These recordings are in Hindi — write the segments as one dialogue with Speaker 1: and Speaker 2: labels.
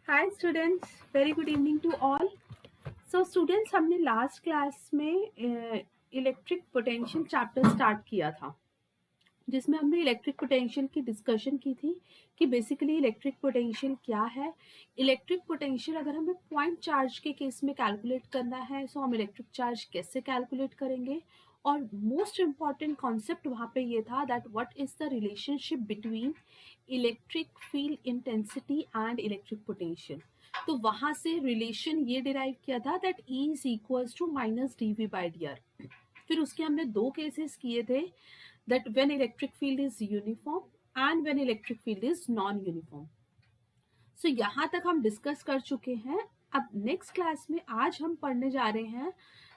Speaker 1: Hi students, very good evening to all. So students, हमने लास्ट क्लास में इलेक्ट्रिक पोटेंशियल चैप्टर स्टार्ट किया था, जिसमें हमने इलेक्ट्रिक पोटेंशियल की डिस्कशन की थी कि बेसिकली इलेक्ट्रिक पोटेंशियल क्या है। इलेक्ट्रिक पोटेंशियल अगर हमें पॉइंट चार्ज के केस में कैलकुलेट करना है, सो हम इलेक्ट्रिक चार्ज कैसे कैलकुलेट करेंगे। और मोस्ट इम्पॉर्टेंट कॉन्सेप्ट वहाँ पे ये था that what is the relationship between electric field intensity and electric potential. तो वहाँ से रिलेशन ये डिराइव किया था that E is equals to minus D V by D R. फिर उसके हमने दो केसेस किए थे, that when electric field is uniform and when electric field is non-uniform. So यहाँ तक हम डिस्कस कर चुके हैं। अब नेक्स्ट क्लास में आज हम पढ़ने जा रहे हैं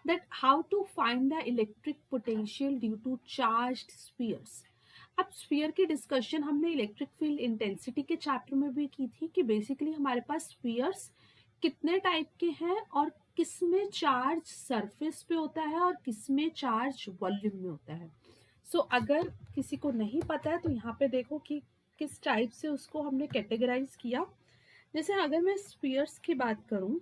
Speaker 1: that how to find the electric potential due to charged spheres. अब स्फीयर की डिस्कशन हमने इलेक्ट्रिक फील्ड इंटेंसिटी के चैप्टर में भी की थी कि बेसिकली हमारे पास स्फीयर्स कितने टाइप के हैं और किसमें चार्ज सरफेस पे होता है और किसमें चार्ज वॉल्यूम में होता है। सो अगर किसी को नहीं पता है तो यहाँ पे देखो कि किस टाइप से उसको हमने कैटेगराइज किया। जैसे अगर मैं स्फीयर्स की बात करूं,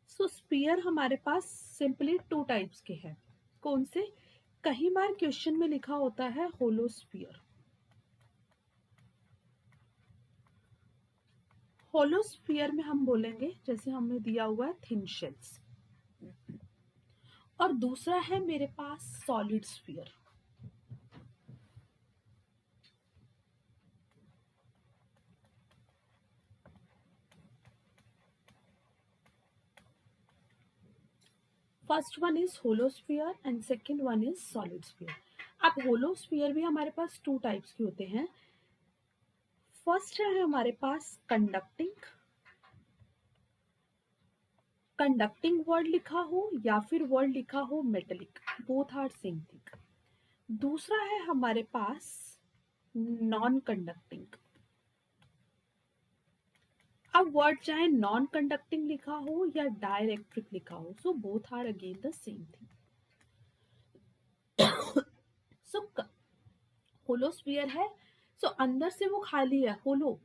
Speaker 1: सो स्फीयर हमारे पास सिंपली टू टाइप्स के हैं। कौन से? कई बार क्वेश्चन में लिखा होता है होलो स्फीयर। होलो स्फीयर में हम बोलेंगे, जैसे हमने दिया हुआ है, थिन शेल्स। और दूसरा है मेरे पास solid sphere. First one is hollow sphere and second one is solid sphere. अब होलो स्फीयर भी हमारे पास टू टाइप्स के होते हैं। फर्स्ट है हमारे पास कंडक्टिंग। कंडक्टिंग वर्ड लिखा हो या फिर वर्ड लिखा हो metallic, both are same thing. दूसरा है हमारे पास नॉन कंडक्टिंग। अब वर्ड चाहे नॉन कंडक्टिंग लिखा हो या डाइलेक्ट्रिक लिखा हो, so both are again the same thing. So hollow sphere है, सो अंदर से वो खाली है, होलो।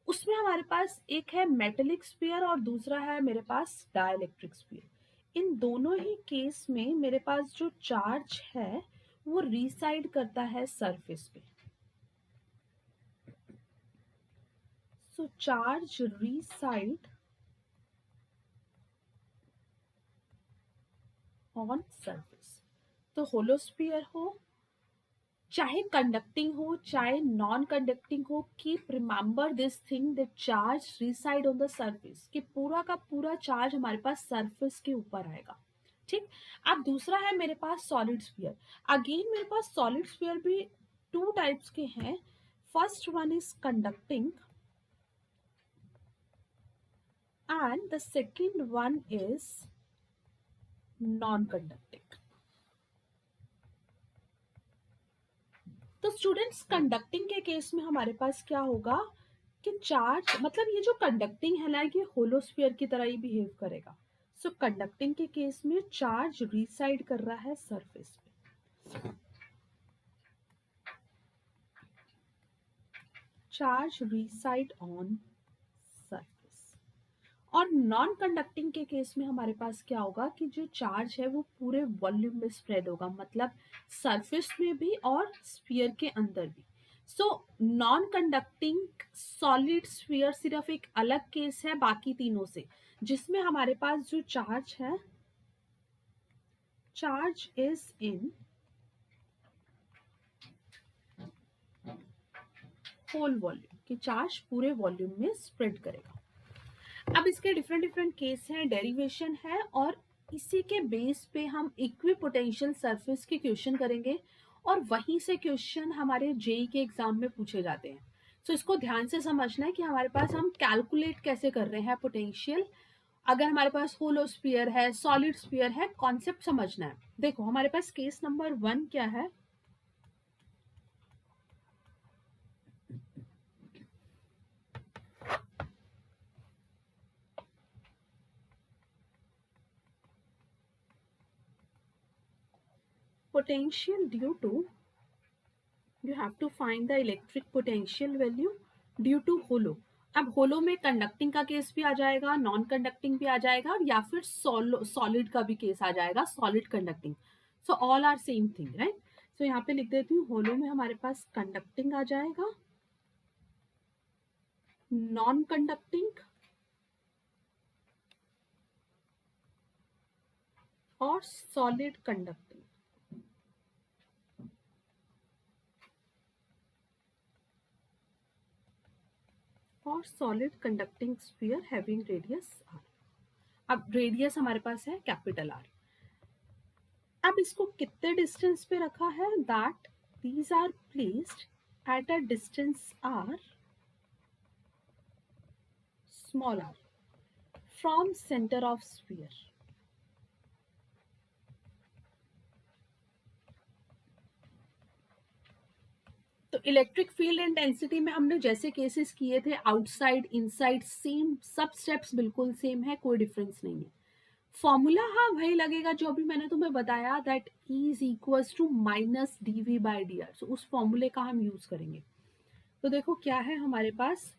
Speaker 1: उसमें हमारे पास एक है मेटेलिक स्फीयर और दूसरा है मेरे पास डाइलेक्ट्रिक स्फीयर। इन दोनों ही केस में मेरे पास जो चार्ज है वो रिसाइड करता है सरफेस पे। So charge reside on surface. तो होलो स्फीयर हो, चाहे कंडक्टिंग हो चाहे नॉन कंडक्टिंग हो, keep remember this thing that charge reside on the surface, कि पूरा का पूरा चार्ज हमारे पास सरफेस के ऊपर आएगा। ठीक। अब दूसरा है मेरे पास सॉलिड स्फीयर। अगेन मेरे पास सॉलिड स्फीयर भी टू टाइप्स के हैं। First one is conducting and the second one is non conducting. तो स्टूडेंट्स, कंडक्टिंग के केस में हमारे पास क्या होगा कि चार्ज, मतलब ये जो कंडक्टिंग है ना, ये होलो स्फीयर की तरह ही बिहेव करेगा। सो कंडक्टिंग के केस में चार्ज रिसाइड कर रहा है सरफेस पे। Charge reside on surface. और नॉन कंडक्टिंग के केस में हमारे पास क्या होगा कि जो चार्ज है वो पूरे वॉल्यूम में स्प्रेड होगा, मतलब सरफेस में भी और स्फीयर के अंदर भी। So non conducting solid sphere सिर्फ एक अलग केस है बाकी तीनों से, जिसमें हमारे पास जो चार्ज है, charge is in whole volume, कि चार्ज पूरे वॉल्यूम में स्प्रेड करेगा। अब इसके डिफरेंट डिफरेंट केस हैं, डेरिवेशन है, और इसी के बेस पे हम इक्विपोटेंशियल सरफेस के क्वेश्चन करेंगे और वहीं से क्वेश्चन हमारे जेई के एग्जाम में पूछे जाते हैं। सो इसको ध्यान से समझना है कि हमारे पास हम कैलकुलेट कैसे कर रहे हैं पोटेंशियल। अगर हमारे पास होलो स्फीयर है, सॉलिड स्फीयर है, कॉन्सेप्ट समझना है। देखो हमारे पास केस नंबर 1 क्या है। Potential due to, you have to find the electric potential value due to hollow. अब होलो में कंडक्टिंग का केस भी आ जाएगा, नॉन कंडक्टिंग भी आ जाएगा, या फिर सॉलिड का भी केस आ जाएगा, solid conducting. So all are same thing, right. So यहाँ पे लिख देती हूँ, होलो में हमारे पास कंडक्टिंग आ जाएगा, नॉन कंडक्टिंग और सॉलिड कंडक्टिंग। और solid conducting sphere having radius R. अब रेडियस हमारे पास है कैपिटल आर। अब इसको कितने डिस्टेंस पे रखा है, that these are placed at a distance R small R from centre of sphere. तो इलेक्ट्रिक फील्ड इंटेंसिटी में हमने जैसे केसेस किए थे, आउटसाइड इनसाइड सेम, सब स्टेप्स बिल्कुल सेम है, कोई डिफरेंस नहीं है। फॉर्मूला हाँ वही लगेगा जो अभी मैंने तुम्हें बताया, that E is equals to minus dV by dr। So उस फॉर्मूले का हम यूज करेंगे। तो देखो क्या है हमारे पास,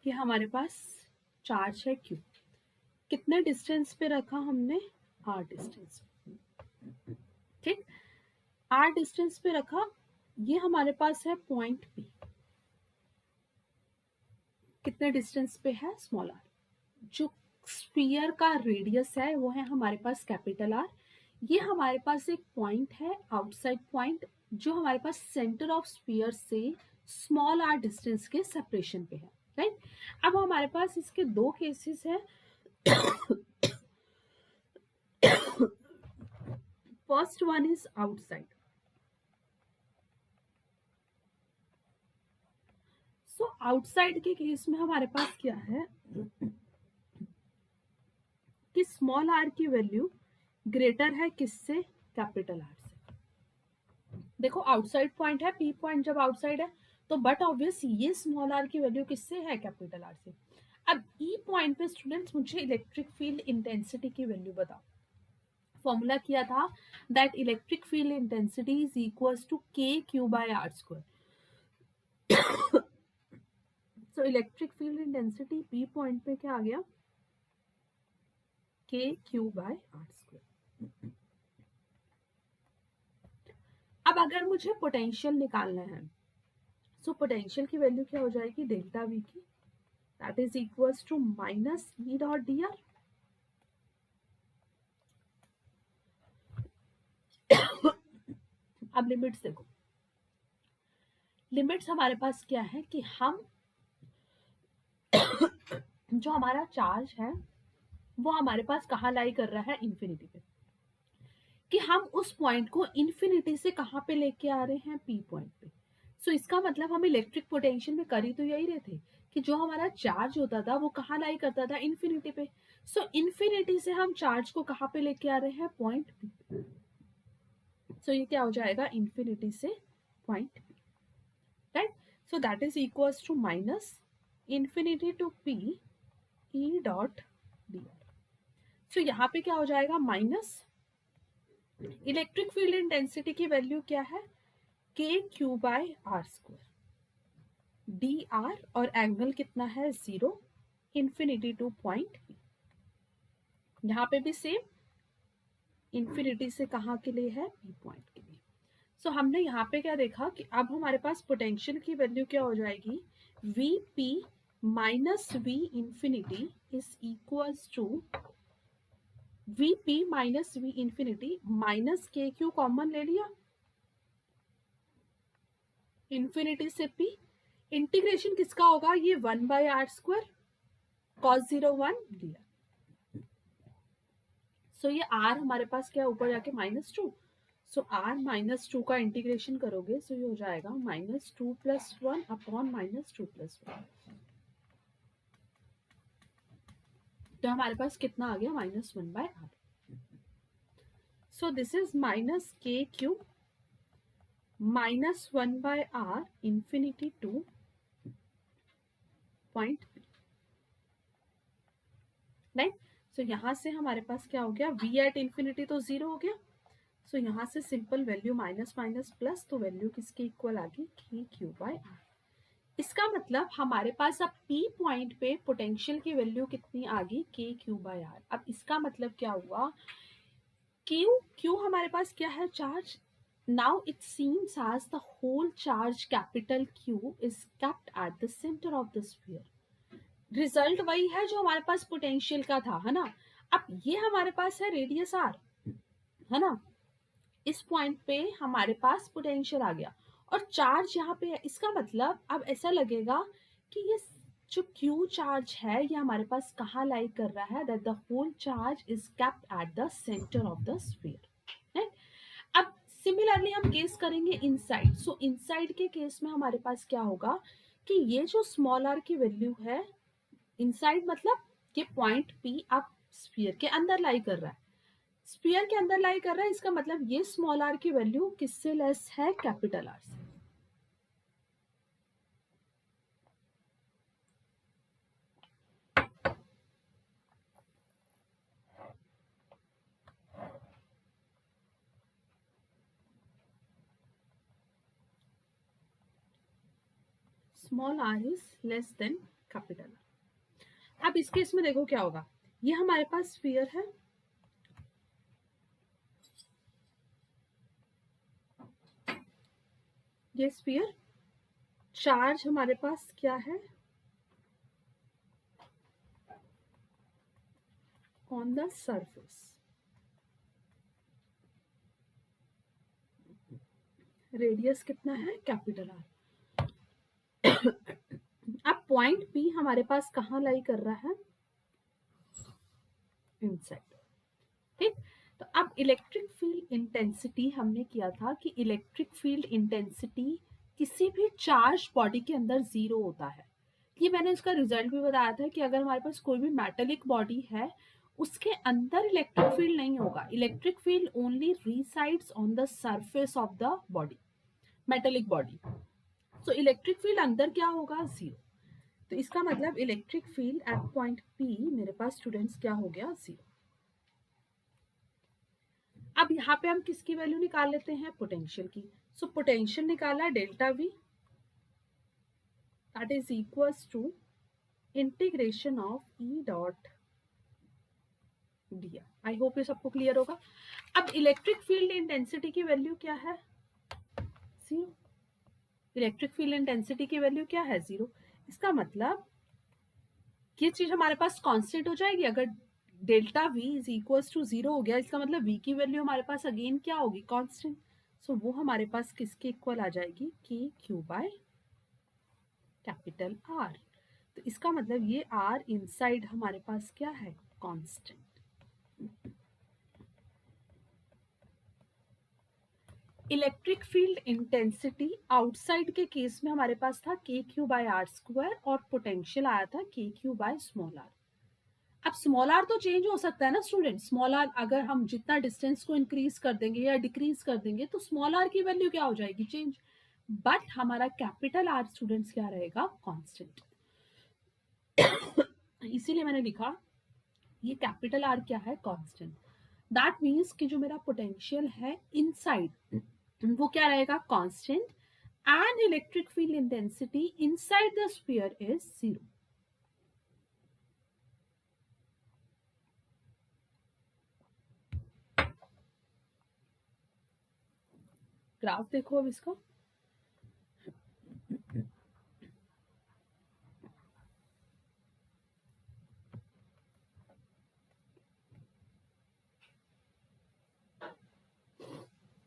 Speaker 1: ये हमारे पास चार्ज है Q। कितने डिस्टेंस पे रखा हमने, R डिस्टेंस, ठीक, R डिस्टेंस पे रखा। ये हमारे पास है पॉइंट P, कितने डिस्टेंस पे है, स्मॉल r। जो स्फीयर का रेडियस है वो है हमारे पास कैपिटल आर। ये हमारे पास एक पॉइंट है, आउटसाइड पॉइंट, जो हमारे पास सेंटर ऑफ स्फीयर से स्मॉल आर डिस्टेंस के सेपरेशन पे है, राइट। अब हमारे पास इसके दो केसेस हैं। First one is outside. So outside के केस में हमारे पास क्या है कि स्मॉल आर की वैल्यू ग्रेटर है किससे, कैपिटल आर से। देखो आउटसाइड पॉइंट है, पी पॉइंट जब आउटसाइड है तो बट ऑब्वियस ये स्मॉल आर की वैल्यू किससे है, कैपिटल आर से। अब ई पॉइंट पे स्टूडेंट्स मुझे इलेक्ट्रिक फील्ड इंटेंसिटी की वैल्यू बताओ। फॉर्मूला किया था that electric field intensity is equals to K Q by R square. So electric field intensity P point पे क्या आ गया, K Q by R square. अब अगर मुझे पोटेंशियल निकालना है, सो पोटेंशियल की वैल्यू क्या हो जाएगी, डेल्टा वी की, that is equals to minus E dot D R. अब लिमिट्स देखो, लिमिट्स हमारे पास क्या है कि हम जो हमारा चार्ज है वो हमारे पास कहाँ लाई कर रहा है, इन्फिनिटी पे, कि हम उस पॉइंट को इन्फिनिटी से कहाँ पे लेके आ रहे हैं, पी पॉइंट पे। सो इसका मतलब हम इलेक्ट्रिक पोटेंशियल में कर ही तो यही रहे थे कि जो हमारा चार्ज होता था वो कहाँ लाई करता था, इन्फिनिटी पे। सो इन्फिनिटी से हम चार्ज को कहाँ पे लेके आ रहे हैं, पॉइंट पी। सो ये क्या हो जाएगा, इन्फिनिटी से point P, right. So that is equals to minus infinity to P E dot D R. So यहाँ पे क्या हो जाएगा, माइनस इलेक्ट्रिक फील्ड इंटेंसिटी की वैल्यू क्या है, K Q by R square D R, और एंगल कितना है, 0, इन्फिनिटी टू पॉइंट पी। यहाँ पे भी सेम, इन्फिनिटी से कहाँ के लिए है, पी पॉइंट के लिए। सो हमने यहाँ पे क्या देखा कि अब हमारे पास पोटेंशियल की वैल्यू क्या हो जाएगी, V P minus V infinity is equals to V P minus V infinity, minus K Q common ले लिया, इंफिनिटी से पी, इंटीग्रेशन किसका होगा, ये 1 बाय आर स्क्वायर कॉस 0 1 लिया। सो ये आर हमारे पास क्या ऊपर जाके -2, सो आर -2 का इंटीग्रेशन करोगे, सो ये हो जाएगा -2 + 1 अपॉन -2 + 1। तो हमारे पास कितना आ गया, -1 by R. So this is minus K Q -1 by R infinity to point P. Right. So यहाँ से हमारे पास क्या हो गया, v एट इन्फिनिटी तो 0 हो गया। सो यहाँ से simple value minus minus plus, तो वैल्यू किसके इक्वल आ गई, k q बाय r। इसका मतलब हमारे पास अब P पॉइंट पे पोटेंशियल की वैल्यू कितनी आ गई, k q बाय r। अब इसका मतलब क्या हुआ, q हमारे पास क्या है, charge. Now it seems as the whole charge capital Q is kept at the centre of the sphere. Result वही है जो हमारे पास पोटेंशियल का था, है ना। अब ये हमारे पास है रेडियस r, है ना। इस पॉइंट पे हमारे पास पोटेंशियल आ गया और चार्ज यहाँ पे है। इसका मतलब अब ऐसा लगेगा कि ये जो Q चार्ज है ये हमारे पास कहाँ लाई कर रहा है, that the whole charge is kept at the centre of the sphere. अब सिमिलरली हम केस करेंगे इनसाइड। सो इनसाइड के केस में हमारे पास क्या होगा कि ये जो स्मॉल r की वैल्यू है इनसाइड, मतलब ये पॉइंट P अब स्फीयर के अंदर लाई कर रहा है, स्फीयर के अंदर लाई कर रहा है। इसका मतलब ये स्मॉल r की वैल्यू किससे लेस है, कैपिटल R से। Small r is less than capital R। अब इस केस में देखो क्या होगा, ये हमारे पास स्फीयर है, ये स्फीयर, चार्ज हमारे पास क्या है, ऑन द सरफेस, रेडियस कितना है, कैपिटल R। अब पॉइंट P हमारे पास कहाँ लाई कर रहा है, इनसाइड। ठीक। तो अब इलेक्ट्रिक फील्ड इंटेंसिटी हमने किया था कि इलेक्ट्रिक फील्ड इंटेंसिटी किसी भी चार्ज बॉडी के अंदर 0 होता है। ये मैंने इसका रिजल्ट भी बताया था कि अगर हमारे पास कोई भी मेटेलिक बॉडी है उसके अंदर इलेक्ट्रिक फील्ड नहीं होगा, electric field only resides on the surface of the body, metallic body. So electric field अंदर क्या होगा, 0। तो इसका मतलब electric field at point P मेरे पास स्टूडेंट्स क्या हो गया, 0। अब यहाँ पे हम किसकी वैल्यू निकाल लेते हैं, पोटेंशियल की। सो पोटेंशियल निकाला delta V, that is equals to integration of E dot D. I hope ये सबको क्लियर होगा। अब इलेक्ट्रिक फील्ड इंटेंसिटी की वैल्यू क्या है, 0। इलेक्ट्रिक फील्ड इंटेंसिटी की वैल्यू क्या है, 0। इसका मतलब ये चीज हमारे पास कांस्टेंट हो जाएगी। अगर delta V is equals to 0 हो गया, इसका मतलब V की वैल्यू हमारे पास अगेन क्या होगी, कांस्टेंट। सो वो हमारे पास किसके इक्वल आ जाएगी, k q by capital R। तो इसका मतलब ये R इनसाइड हमारे पास क्या है, constant. Electric field intensity outside के केस में हमारे पास था के क्यू बाय आर स्क्वायर और पोटेंशियल आया था के क्यू बाय स्मॉल आर। अब स्मॉल आर तो चेंज हो सकता है ना स्टूडेंट, स्मॉल आर अगर हम जितना डिस्टेंस को इंक्रीज कर देंगे या डिक्रीज कर देंगे तो स्मॉल आर की वैल्यू क्या हो जाएगी, चेंज। बट हमारा कैपिटल आर स्टूडेंट्स क्या रहेगा, कांस्टेंट। इसीलिए मैंने लिखा ये कैपिटल आर क्या है, कांस्टेंट। दैट मीन्स कि जो मेरा पोटेंशियल है इनसाइड वो क्या रहेगा, constant, and electric field intensity inside the sphere is 0। Graph देखो अब इसका,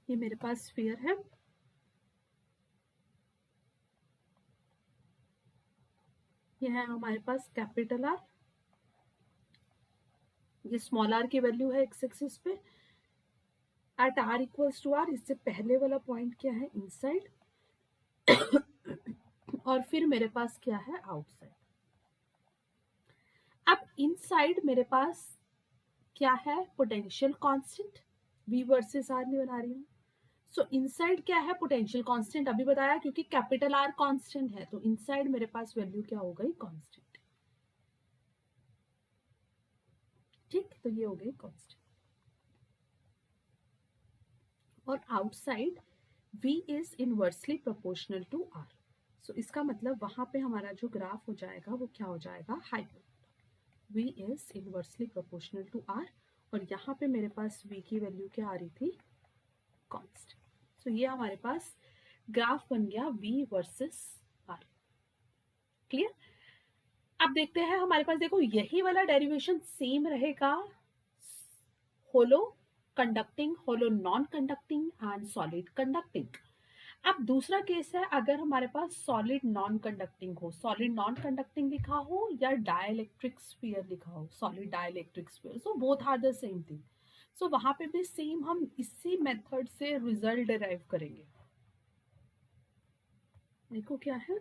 Speaker 1: ये मेरे पास स्फीयर है, ये है हमारे पास कैपिटल आर, ये स्मॉल आर की वैल्यू है एक्स एक्सिस पे, at R equals to R, इससे पहले वाला पॉइंट क्या है, इनसाइड, और फिर मेरे पास क्या है, आउटसाइड। अब इनसाइड मेरे पास क्या है, potential constant, v versus r नहीं बना रही हूँ। सो इनसाइड क्या है, पोटेंशियल कांस्टेंट अभी बताया क्योंकि कैपिटल आर कांस्टेंट है, तो इनसाइड मेरे पास वैल्यू क्या हो गई, कांस्टेंट। ठीक, तो ये हो गई कांस्टेंट। और outside v is inversely proportional to r। So इसका मतलब वहां पे हमारा जो ग्राफ हो जाएगा वो क्या हो जाएगा, hyperbola. v is inversely proportional to r, और यहाँ पे मेरे पास v की वैल्यू क्या आ रही थी, कांस्टेंट। सो ये हमारे पास ग्राफ बन गया v वर्सेस r। क्लियर। अब देखते हैं हमारे पास, देखो यही वाला डेरिवेशन सेम रहेगा hollow conducting, hollow non conducting and solid conducting. अब दूसरा केस है, अगर हमारे पास सॉलिड नॉन कंडक्टिंग हो, सॉलिड नॉन कंडक्टिंग लिखा हो या डाइलेक्ट्रिक स्फीयर लिखा हो, solid dielectric sphere, so both are the same thing. So वहां पे भी सेम हम इसी मेथड से रिजल्ट डिराइव करेंगे। देखो क्या है,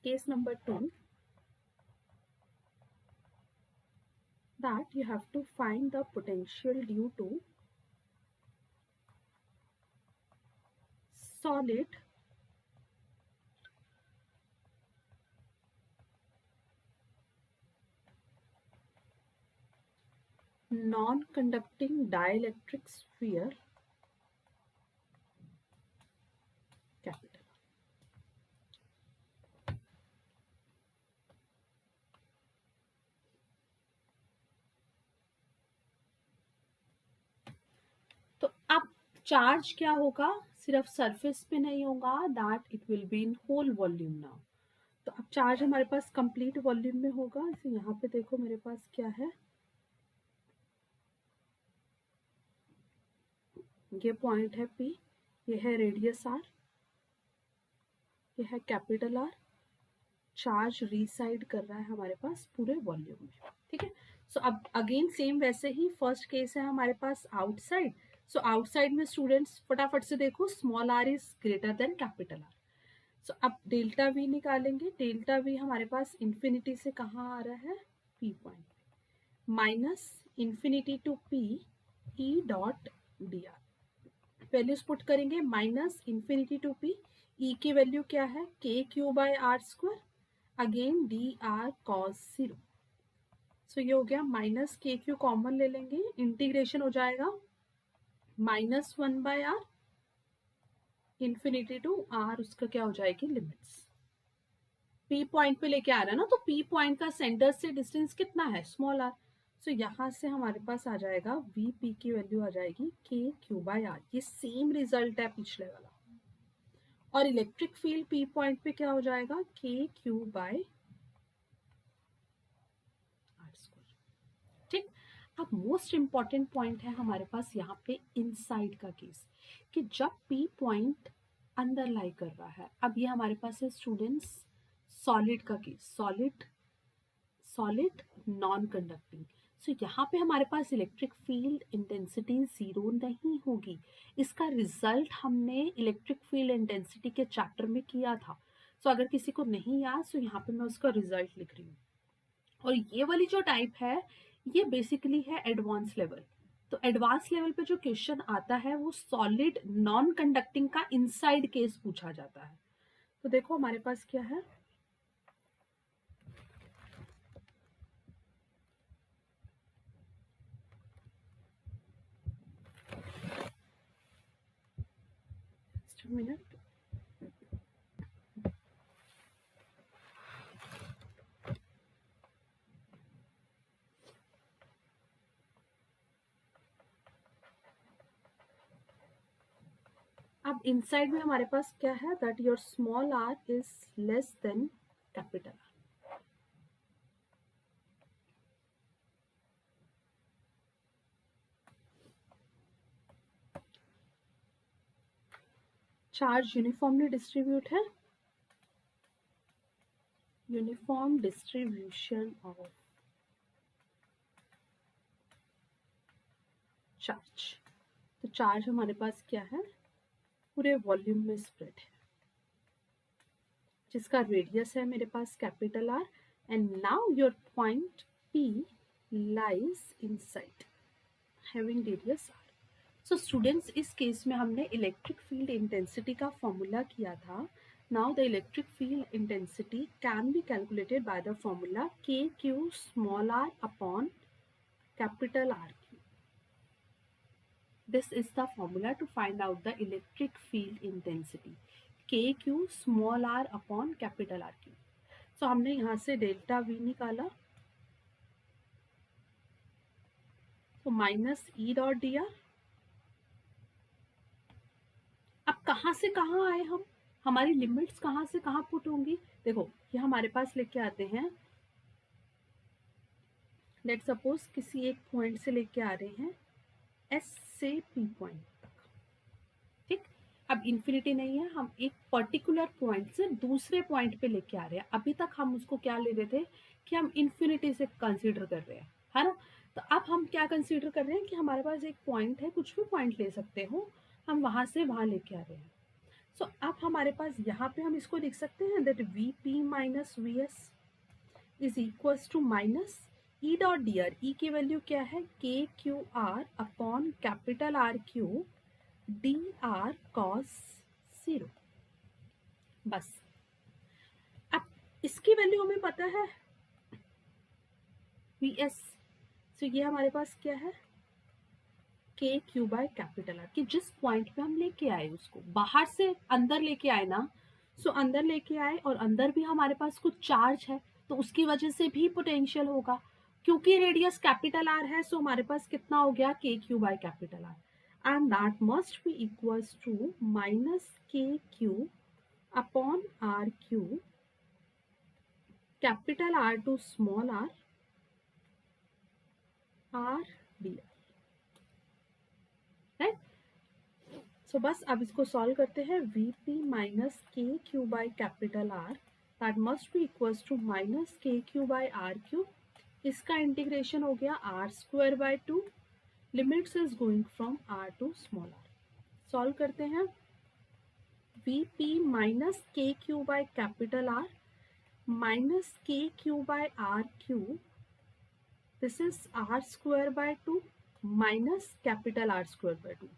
Speaker 1: case number 2, that you have to find the potential due to solid non-conducting dielectric sphere capital। तो अब चार्ज क्या होगा, सिर्फ सरफेस पे नहीं होगा, that it will be in whole volume now. तो अब चार्ज हमारे पास कंप्लीट वॉल्यूम में होगा। इसे यहाँ पे देखो मेरे पास क्या है, ये पॉइंट है P, ये है रेडियस R, ये है कैपिटल R। चार्ज रिसाइड कर रहा है हमारे पास पूरे वॉल्यूम में, ठीक है। सो अब अगेन सेम वैसे ही फर्स्ट केस है हमारे पास आउटसाइड। सो आउटसाइड में स्टूडेंट्स फटाफट से देखो, small r is greater than capital R। So अब डेल्टा वी निकालेंगे। डेल्टा वी हमारे पास इंफिनिटी से कहाँ आ रहा है, P point, minus infinity to P E dot D R. Values put करेंगे, minus infinity to P, E की वैल्यू क्या है, K Q by R square, again D R cos 0। So ये हो गया, माइनस के क्यू कॉमन ले लेंगे, इंटीग्रेशन हो जाएगा -1/r इंफिनिटी टू r, उसका क्या हो जाएगी लिमिट्स। P पॉइंट पे लेके आ रहा है ना, तो P पॉइंट का सेंटर से डिस्टेंस कितना है, स्मॉल r। सो यहाँ से हमारे पास आ जाएगा Vp की वैल्यू आ जाएगी के क्यू बाय आर। ये सेम रिजल्ट है पिछले वाला। और इलेक्ट्रिक फील्ड P पॉइंट पे क्या हो जाएगा, के क्यू बाय आर स्क्वायर। ठीक। अब मोस्ट इंपॉर्टेंट पॉइंट है हमारे पास यहाँ पे इनसाइड का केस, कि जब P पॉइंट अंदर लाई कर रहा है। अब ये हमारे पास है स्टूडेंट्स सॉलिड का केस, सॉलिड नॉन कंडक्टिंग। सो यहाँ पे हमारे पास इलेक्ट्रिक फील्ड इंटेंसिटी 0 नहीं होगी। इसका रिजल्ट हमने इलेक्ट्रिक फील्ड इंटेंसिटी के चैप्टर में किया था। सो अगर किसी को नहीं याद, तो यहाँ पे मैं उसका रिजल्ट लिख रही हूँ। और ये वाली जो टाइप है, ये बेसिकली है एडवांस लेवल। तो एडवांस लेवल पे जो क्वेश्चन आता है वो सॉलिड नॉन कंडक्टिंग का इनसाइड केस पूछा जाता है। तो देखो हमारे पास क्या है, मिनट, अब इनसाइड में हमारे पास क्या है, that your small r is less than capital R। Charge uniformly distribute है, यूनिफॉर्म डिस्ट्रीब्यूशन ऑफ चार्ज। तो चार्ज हमारे पास क्या है, पूरे वॉल्यूम में स्प्रेड है, जिसका रेडियस है मेरे पास capital R। And now your point P lies inside having radius R। So students, इस केस में हमने इलेक्ट्रिक फील्ड इंटेंसिटी का फॉर्मूला किया था Now the electric field intensity can be calculated by the formula kq small r upon capital RQ. This is the formula to find out the electric field intensity, kq small r upon capital RQ. So हमने यहाँ से डेल्टा V निकाला, तो minus E dot D R. अब कहाँ से कहाँ आए हम, हमारी लिमिट्स कहाँ से कहाँ पुट होंगी. देखो ये हमारे पास लेके आते हैं, लेट सपोज किसी एक पॉइंट से लेके आ रहे हैं एस से पी पॉइंट तक. ठीक, अब इन्फिनिटी नहीं है, हम एक पर्टिकुलर पॉइंट से दूसरे पॉइंट पे लेके आ रहे हैं. अभी तक हम उसको क्या ले रहे थे कि हम इन्फिनिटी से कंसीडर कर रहे हैं, है ना. तो अब हम क्या कंसीडर कर रहे हैं कि हमारे पास एक पॉइंट है, कुछ भी पॉइंट ले सकते हो, हम वहां से वहां लेके आ रहे हैं. सो अब हमारे पास यहाँ पे हम इसको लिख सकते हैं that V P minus V S is equal to minus E dot D R. E की वैल्यू क्या है, K Q R upon capital R Q D R cos 0. बस अब इसकी वैल्यू हमें पता है वी एस. तो ये हमारे पास क्या है, K Q by capital are, कि जिस पॉइंट पे हम लेके आए उसको बाहर से अंदर लेके आए ना. सो अंदर लेके आए और अंदर भी हमारे पास कुछ चार्ज है, तो उसकी वजह से भी पोटेंशियल होगा. क्योंकि रेडियस कैपिटल आर है, सो हमारे पास कितना हो गया, K Q by capital R. And that must be equals to minus K Q upon R Q capital R to small R R D R. Right. So बस अब इसको सॉल्व करते हैं. V P minus K Q by capital R that must be equals to minus K Q by R Q. इसका इंटीग्रेशन हो गया R square by 2. Limits is going from R to small are. Solve करते हैं. V P minus K Q by capital R minus K Q by R Q, this is R square by 2 minus capital R square by 2.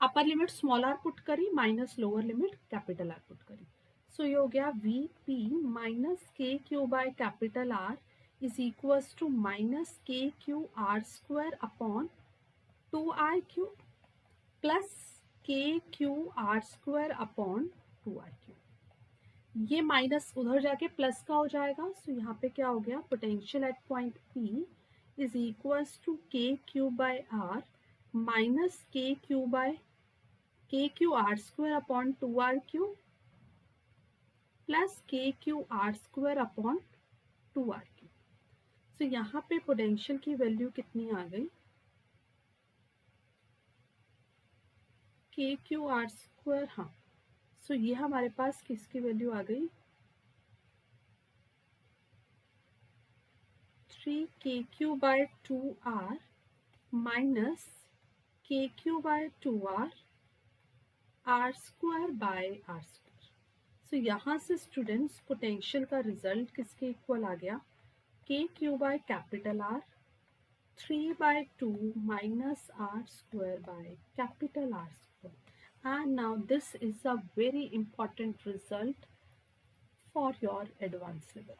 Speaker 1: Upper limit small R put करी minus lower limit capital R put करी. सो ये हो गया V P minus K Q by capital R is equals to minus K Q R square upon 2 R Q plus K Q R square upon 2 R Q. ये माइनस उधर जाके प्लस का हो जाएगा. सो यहाँ पे क्या हो गया, potential at point P is equals to K Q by R minus K Q by K Q R square upon 2 R Q plus K Q R square upon 2 R Q. So यहाँ पे पोटेंशियल की वैल्यू कितनी आ गई, के क्यू आर स्क्वायर. हाँ, सो ये हमारे पास किसकी वैल्यू आ गई, 3 K Q by 2 R minus K Q by 2 R R square by R square. So यहाँ से स्टूडेंट्स पोटेंशियल का रिजल्ट किसके इक्वल आ गया, K Q by capital R 3 by 2 minus R square by capital R square. And now this is a very important result for your advanced level.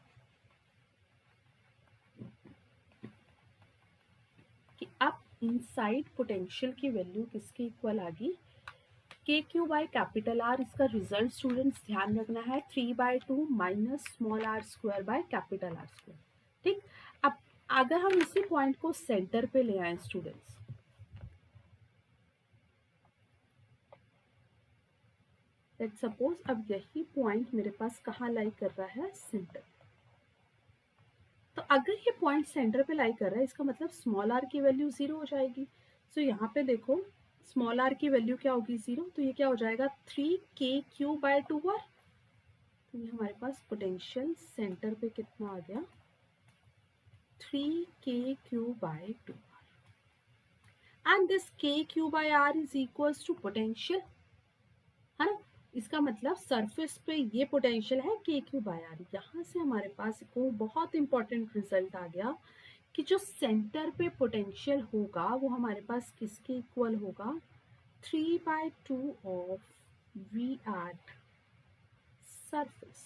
Speaker 1: कि अब इनसाइड पोटेंशियल की वैल्यू किसके इक्वल आ गई, K Q by capital R. इसका रिजल्ट स्टूडेंट्स ध्यान रखना है 3 by 2 minus small R square by capital R square. ठीक. अब अगर हम इसी पॉइंट को सेंटर पे ले आए स्टूडेंट्स, लेट्स सपोज अब यही पॉइंट मेरे पास कहाँ लाई कर रहा है, सेंटर. तो अगर ये पॉइंट सेंटर पे लाई कर रहा है, इसका मतलब स्मॉल आर की वैल्यू 0 हो जाएगी. सो यहाँ पे देखो स्मॉल आर की वैल्यू क्या होगी, 0. तो ये क्या हो जाएगा, 3 के क्यू बाय 2 आर. तो ये हमारे पास पोटेंशियल सेंटर पे कितना आ गया, 3 K Q by 2 R. And this K Q by R is equals to potential, है ना. इसका मतलब सरफेस पे ये पोटेंशियल है के क्यू बाय आर. यहाँ से हमारे पास को बहुत इंपॉर्टेंट रिजल्ट आ गया कि जो सेंटर पे पोटेंशियल होगा वो हमारे पास किसके इक्वल होगा, 3 by 2 of V at surface,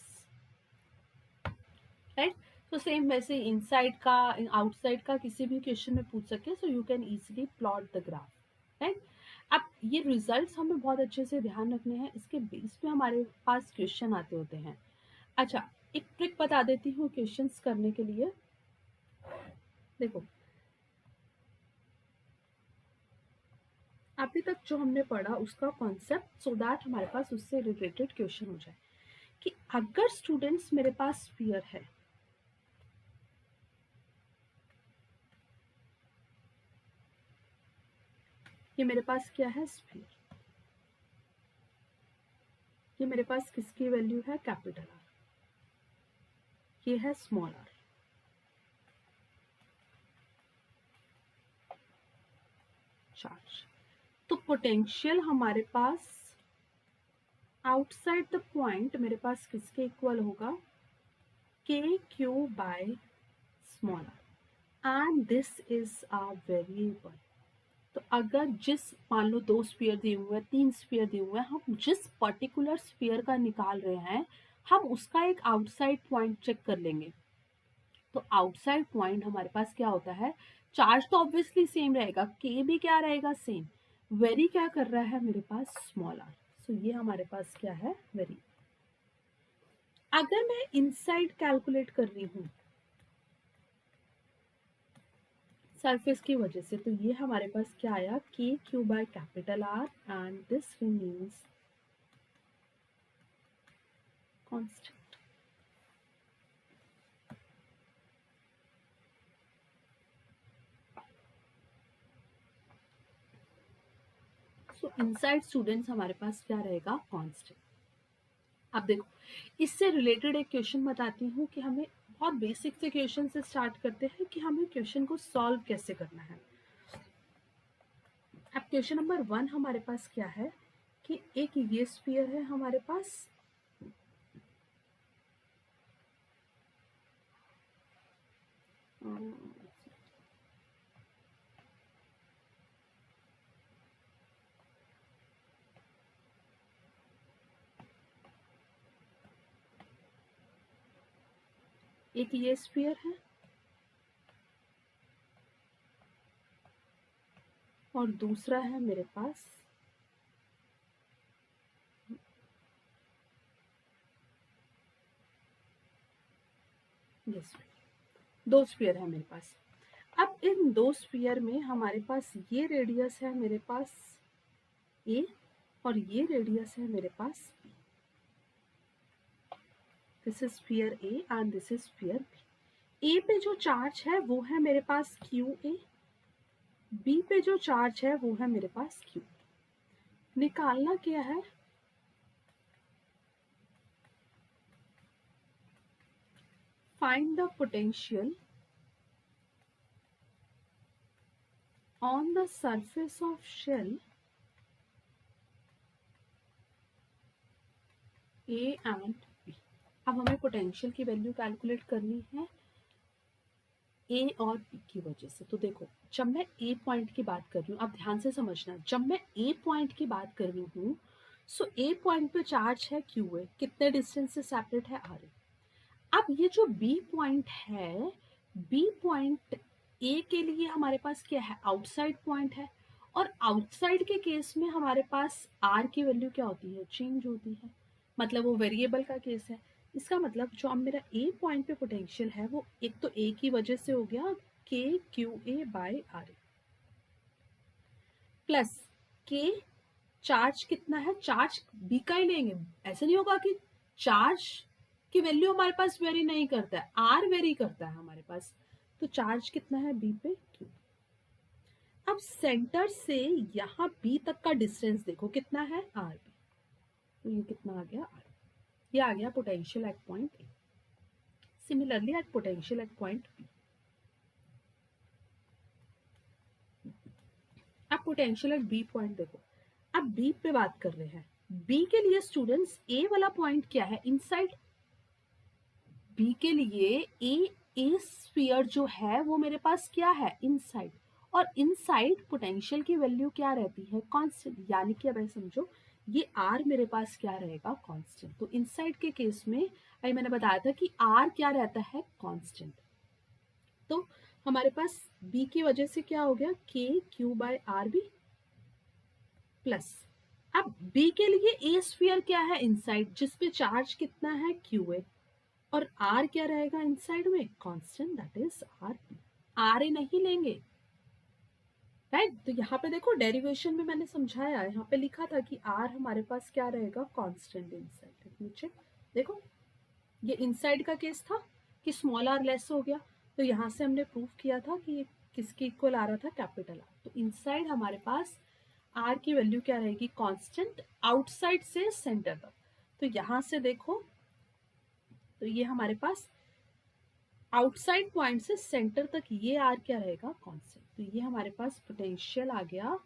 Speaker 1: right. तो सेम वैसे इनसाइड का आउटसाइड का किसी भी क्वेश्चन में पूछ सके, so you can easily plot the graph, right. अब ये रिजल्ट्स हमें बहुत अच्छे से ध्यान रखने हैं, इसके बेस पे हमारे पास क्वेश्चन आते होते हैं। अच्छा, एक ट्रिक बता देती हूँ क्वेश्चंस करने के लिए। देखो, अभी तक जो हमने पढ़ा उसका कॉन्सेप्ट, सो दैट हमारे पास उससे रिलेटेड क्वेश्चन हो जाए कि अगर स्टूडेंट्स मेरे पास स्फीयर है, ये मेरे पास क्या है, स्फीयर, ये मेरे पास किसकी वैल्यू है, कैपिटल आर, ये है स्मॉल आर। चार्ज, तो पोटेंशियल हमारे पास आउटसाइड द पॉइंट मेरे पास किसके इक्वल होगा, K Q by small R, and this is a variable. तो अगर मान लो 2 स्फीयर दिए हुए हैं, 3 स्फीयर दिए हुए हैं, हम जिस पर्टिकुलर स्फीयर का निकाल रहे हैं, हम उसका एक आउटसाइड पॉइंट चेक कर लेंगे। तो आउटसाइड पॉइंट हमारे पास क्या होता है, चार्ज तो ऑब्वियसली सेम रहेगा, के भी क्या रहेगा, सेम। वेरी क्या कर रहा है मेरे पास, स्मॉल आर। सो ये हमारे पास क्या है, वेरी। अगर मैं इनसाइड कैलकुलेट कर रही हूँ सरफेस की वजह से, तो ये हमारे पास क्या आया, K Q by capital R, and this remains constant. So inside students हमारे पास क्या रहेगा, कांस्टेंट। अब देखो, इससे रिलेटेड एक क्वेश्चन बताती हूँ कि हमें बहुत बेसिक से क्वेश्चन से स्टार्ट करते हैं कि हमें क्वेश्चन को सॉल्व कैसे करना है। अब क्वेश्चन नंबर 1 हमारे पास क्या है कि एक ये स्फीयर है हमारे पास, एक ये स्फीयर है और दूसरा है मेरे पास ये स्फीयर। 2 स्फीयर है मेरे पास। अब इन 2 स्फीयर में हमारे पास ये रेडियस है मेरे पास ए, और ये रेडियस है मेरे पास B. This is sphere A and this is sphere B. A पे जो चार्ज है वो है मेरे पास क्यू ए, बी पे जो चार्ज है वो है मेरे पास क्यू। निकालना क्या है, find the potential on the surface of shell A and B। अब हमें पोटेंशियल की वैल्यू कैलकुलेट करनी है ए और बी की वजह से। तो देखो, जब मैं ए पॉइंट की बात कर रही हूँ, आप ध्यान से समझना, जब मैं ए पॉइंट की बात कर रही हूँ, सो ए पॉइंट पे चार्ज है क्यू ए, कितने डिस्टेंस से सेपरेट है, आर ए। अब ये जो बी पॉइंट है, बी पॉइंट ए के लिए हमारे पास क्या है, आउटसाइड पॉइंट है, और आउटसाइड के केस में हमारे पास आर की वैल्यू क्या होती है, चेंज होती है, मतलब वो वेरिएबल का केस है। इसका मतलब जो अब मेरा ए पॉइंट पे पोटेंशियल है वो एक तो ए की वजह से हो गया, K Q A by R A, plus के चार्ज कितना है, चार्ज बी का ही लेंगे, ऐसा नहीं होगा कि चार्ज की वैल्यू हमारे पास वेरी नहीं करता है, आर वेरी करता है हमारे पास। तो चार्ज कितना है बी पे, क्यू। अब सेंटर से यहाँ बी तक का डिस्टेंस देखो कितना है, आर बी। तो ये कितना आ गया, आर, ये आ गया potential at point A. Similarly at potential at point B. अब पोटेंशियल एट बी पॉइंट देखो, अब बी पे बात कर रहे हैं, बी के लिए स्टूडेंट्स ए वाला पॉइंट क्या है, इनसाइड। बी के लिए ए स्फीयर जो है वो मेरे पास क्या है, इनसाइड, और इनसाइड पोटेंशियल की वैल्यू क्या रहती है, कांस्टेंट। यानी कि अब समझो ये आर मेरे पास क्या रहेगा, कांस्टेंट। तो इनसाइड के केस में अभी मैंने बताया था कि आर क्या रहता है, कांस्टेंट। तो हमारे पास बी की वजह से क्या हो गया, K Q by R B plus. अब बी के लिए ए स्फीयर क्या है इनसाइड, जिसपे चार्ज कितना है, क्यू ए, और आर क्या रहेगा इनसाइड में, constant, that is R B. R A नहीं लेंगे, राइट। तो यहाँ पे देखो डेरिवेशन में मैंने समझाया, यहाँ पे लिखा था कि आर हमारे पास क्या रहेगा, कांस्टेंट इनसाइड। नीचे देखो, ये इनसाइड का केस था कि स्मॉल आर लेस हो गया, तो यहाँ से हमने प्रूव किया था कि ये किसके इक्वल आ रहा था, कैपिटल आर। तो इनसाइड हमारे पास आर की वैल्यू क्या रहेगी, कांस्टेंट, आउटसाइड से सेंटर तक। तो यहाँ से देखो, तो ये हमारे पास आउटसाइड पॉइंट से सेंटर तक ये आर क्या रहेगा, कांस्टेंट। तो ये हमारे पास पोटेंशियल आ गया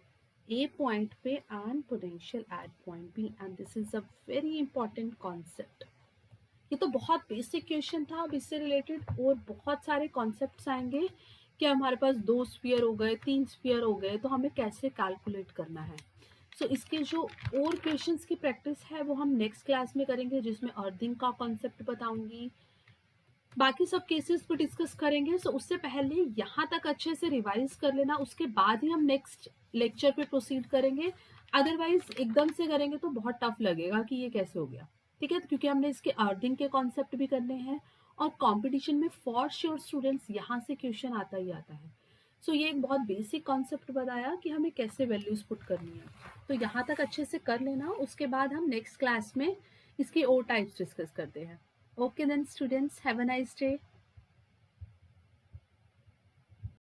Speaker 1: ए पॉइंट पे and potential at point B, and this is a very important concept. ये तो बहुत बेसिक क्वेश्चन था। अब इससे रिलेटेड और बहुत सारे कॉन्सेप्ट्स आएंगे कि हमारे पास 2 स्फीयर हो गए, 3 स्फीयर हो गए, तो हमें कैसे कैलकुलेट करना है। सो इसके जो और क्वेश्चंस की प्रैक्टिस है वो हम नेक्स्ट क्लास में करेंगे, जिसमें अर्थिंग का कॉन्सेप्ट बताऊंगी, बाकी सब केसेस पे डिस्कस करेंगे। सो उससे पहले यहाँ तक अच्छे से रिवाइज कर लेना, उसके बाद ही हम नेक्स्ट लेक्चर पे प्रोसीड करेंगे। अदरवाइज एकदम से करेंगे तो बहुत टफ लगेगा कि ये कैसे हो गया, ठीक है, क्योंकि हमने इसके अर्थिंग के कॉन्सेप्ट भी करने हैं, और कंपटीशन में फॉर श्योर स्टूडेंट्स यहाँ से क्वेश्चन आता ही आता है। सो ये एक बहुत बेसिक कॉन्सेप्ट बताया कि हमें कैसे वैल्यूज पुट करनी है। तो यहाँ तक अच्छे से कर लेना, उसके बाद हम नेक्स्ट क्लास में इसके और टाइप्स डिस्कस करते हैं। Okay then students, have a nice day.